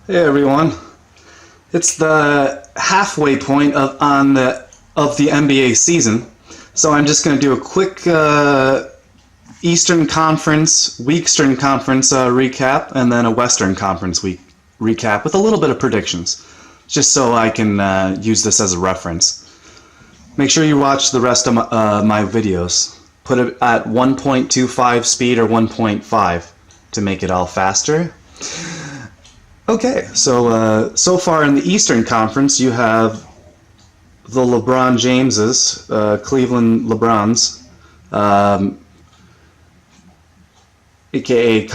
Hey everyone, it's the halfway point of the NBA season, so I'm just going to do a quick Eastern Conference, Weekstern Conference recap, and then a Western Conference week recap with a little bit of predictions, just so I can use this as a reference. Make sure you watch the rest of my videos. Put it at 1.25 speed or 1.5 to make it all faster. Okay, so far in the Eastern Conference, you have the LeBron Jameses, Cleveland LeBrons, aka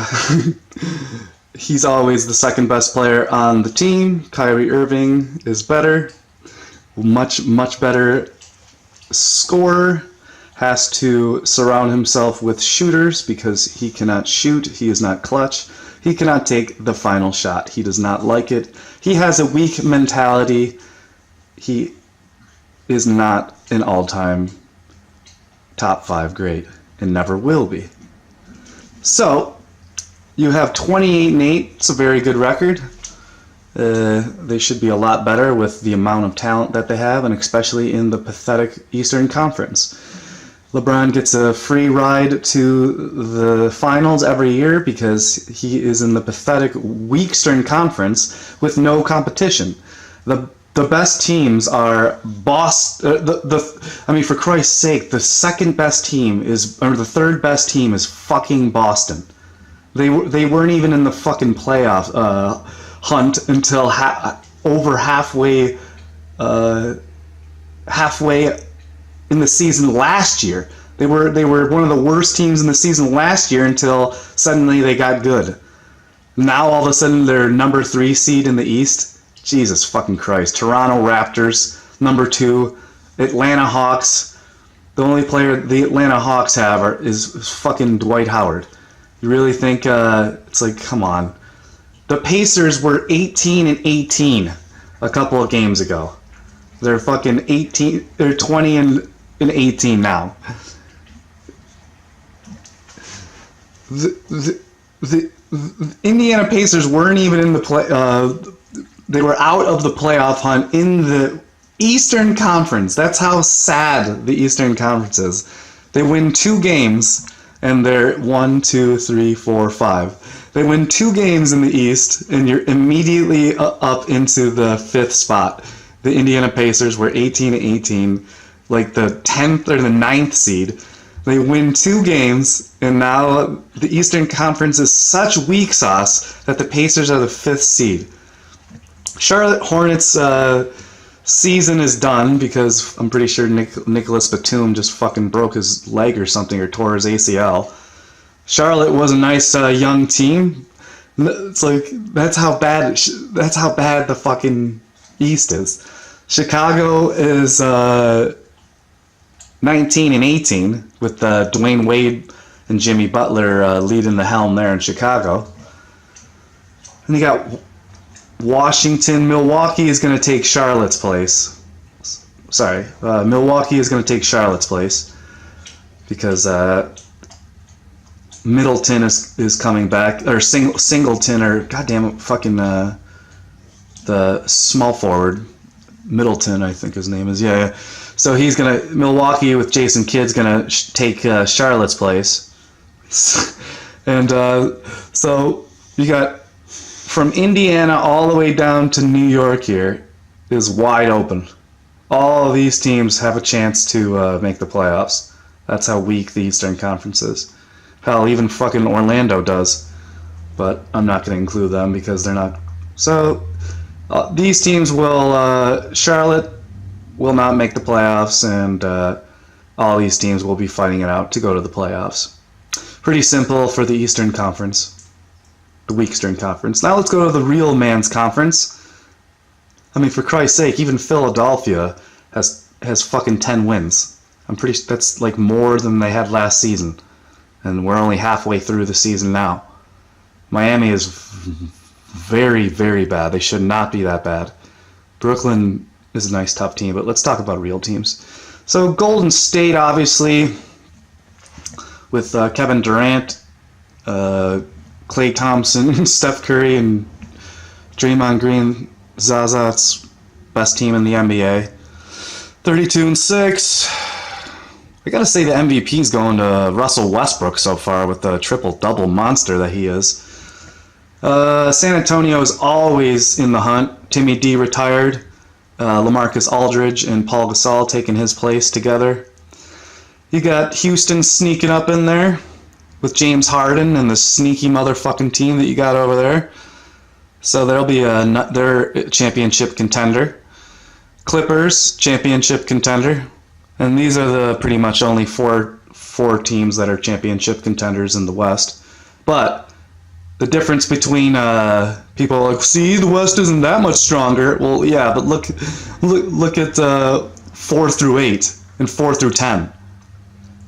he's always the second best player on the team. Kyrie Irving is better, much better scorer. Has to surround himself with shooters because he cannot shoot. He is not clutch. He cannot take the final shot. He does not like it. He has a weak mentality. He is not an all-time top 5 great and never will be. So, you have 28-8. It's a very good record. They should be a lot better with the amount of talent that they have, and especially in the pathetic Eastern Conference. LeBron gets a free ride to the finals every year because he is in the pathetic Weekstern Conference with no competition. The best teams are Boston. For Christ's sake, the second best team the third best team is fucking Boston. They weren't even in the fucking playoff hunt until over halfway in the season last year. They were one of the worst teams in the season last year until suddenly they got good. Now all of a sudden they're number 3 seed in the East. Jesus fucking Christ. Toronto Raptors, number 2. Atlanta Hawks. The only player the Atlanta Hawks have is fucking Dwight Howard. You really think it's like, come on. The Pacers were 18-18 a couple of games ago. They're fucking 18. They're 20-18 now. The Indiana Pacers weren't even in the play. They were out of the playoff hunt in the Eastern Conference. That's how sad the Eastern Conference is. They win 2 games, and they're 1, 2, 3, 4, 5. They win 2 games in the East, and you're immediately up into the 5th spot. The Indiana Pacers were 18-18, like the 10th or the 9th seed. They win 2 games, and now the Eastern Conference is such weak sauce that the Pacers are the 5th seed. Charlotte Hornets' season is done because I'm pretty sure Nicholas Batum just fucking broke his leg or something, or tore his ACL. Charlotte was a nice young team. It's like that's how bad the fucking East is. Chicago is 19-18 with Dwayne Wade and Jimmy Butler leading the helm there in Chicago. And you got Washington. Milwaukee is going to take Charlotte's place. Milwaukee is going to take Charlotte's place because Middleton is coming back, or Singleton, or goddamn fucking the small forward. Middleton, I think his name is. Yeah. So Milwaukee with Jason Kidd's gonna take Charlotte's place. And so you got from Indiana all the way down to New York here is wide open. All of these teams have a chance to make the playoffs. That's how weak the Eastern Conference is. Hell, even fucking Orlando does. But I'm not going to include them because they're not. So these teams will, Charlotte will not make the playoffs, and all these teams will be fighting it out to go to the playoffs. Pretty simple for the Eastern Conference, the Weekstern Conference. Now let's go to the real man's conference. I mean, for Christ's sake, even Philadelphia has fucking 10 wins. That's like more than they had last season, and we're only halfway through the season now. Miami is very, very bad. They should not be that bad. Brooklyn is a nice tough team, but let's talk about real teams. So Golden State, obviously, with Kevin Durant, Klay Thompson, Steph Curry, and Draymond Green, Zaza's best team in the NBA. 32-6. I gotta say the MVP's going to Russell Westbrook so far with the triple-double monster that he is. San Antonio is always in the hunt. Timmy D retired. LaMarcus Aldridge and Paul Gasol taking his place together. You got Houston sneaking up in there with James Harden and the sneaky motherfucking team that you got over there. So there'll be their championship contender. Clippers, championship contender. And these are the pretty much only four teams that are championship contenders in the West. But the difference between people are like, see, the West isn't that much stronger. Well, yeah, but look at 4 through 8 and 4 through 10.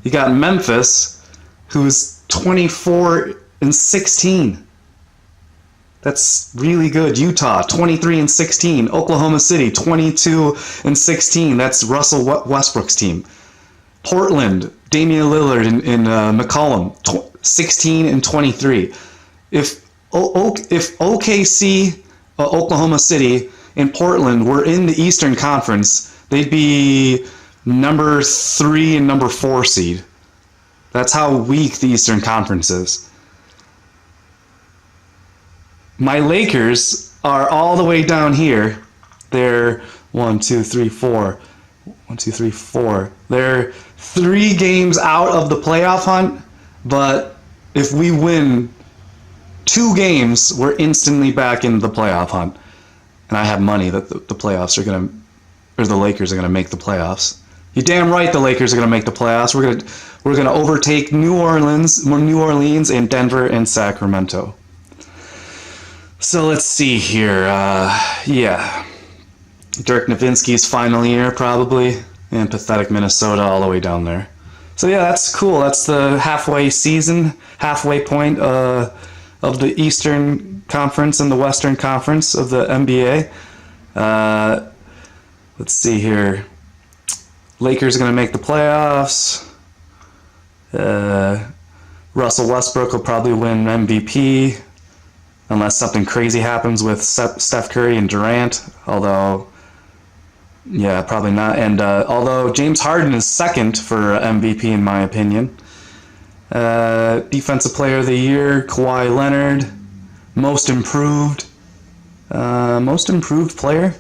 You got Memphis, who's 24-16. That's really good. Utah, 23-16. Oklahoma City, 22-16. That's Russell Westbrook's team. Portland, Damian Lillard and McCollum, 16-23. If OKC, Oklahoma City, and Portland were in the Eastern Conference, they'd be number 3 and number 4 seed. That's how weak the Eastern Conference is. My Lakers are all the way down here. They're 1, 2, 3, 4. 1, 2, 3, 4. They're 3 games out of the playoff hunt, but if we win 2 games, we're instantly back in the playoff hunt. And I have money that the playoffs are gonna, or the Lakers are gonna make the playoffs. You're damn right, the Lakers are gonna make the playoffs. We're gonna overtake New Orleans, and Denver and Sacramento. So let's see here. Yeah, Dirk Nowitzki's final year probably, and pathetic Minnesota all the way down there. So yeah, that's cool. That's the halfway point of the Eastern Conference and the Western Conference of the NBA. Let's see here. Lakers are going to make the playoffs. Russell Westbrook will probably win MVP unless something crazy happens with Steph Curry and Durant. Although, yeah, probably not. And although James Harden is second for MVP in my opinion. Defensive Player of the Year, Kawhi Leonard. Most improved player?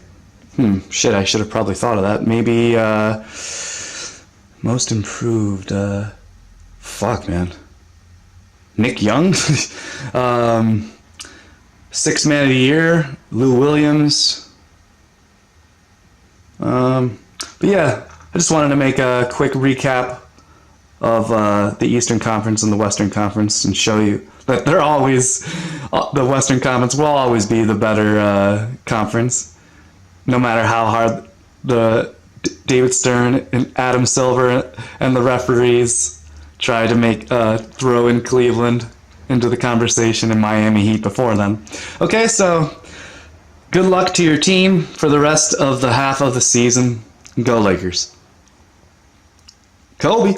Shit, I should have probably thought of that. Maybe, most improved, fuck, man. Nick Young? Sixth Man of the Year, Lou Williams. But yeah, I just wanted to make a quick recap of the Eastern Conference and the Western Conference and show you that they're always, the Western Conference will always be the better conference. No matter how hard the David Stern and Adam Silver and the referees try to throw in Cleveland into the conversation and Miami Heat before them. Okay, so good luck to your team for the rest of the half of the season. Go Lakers. Kobe.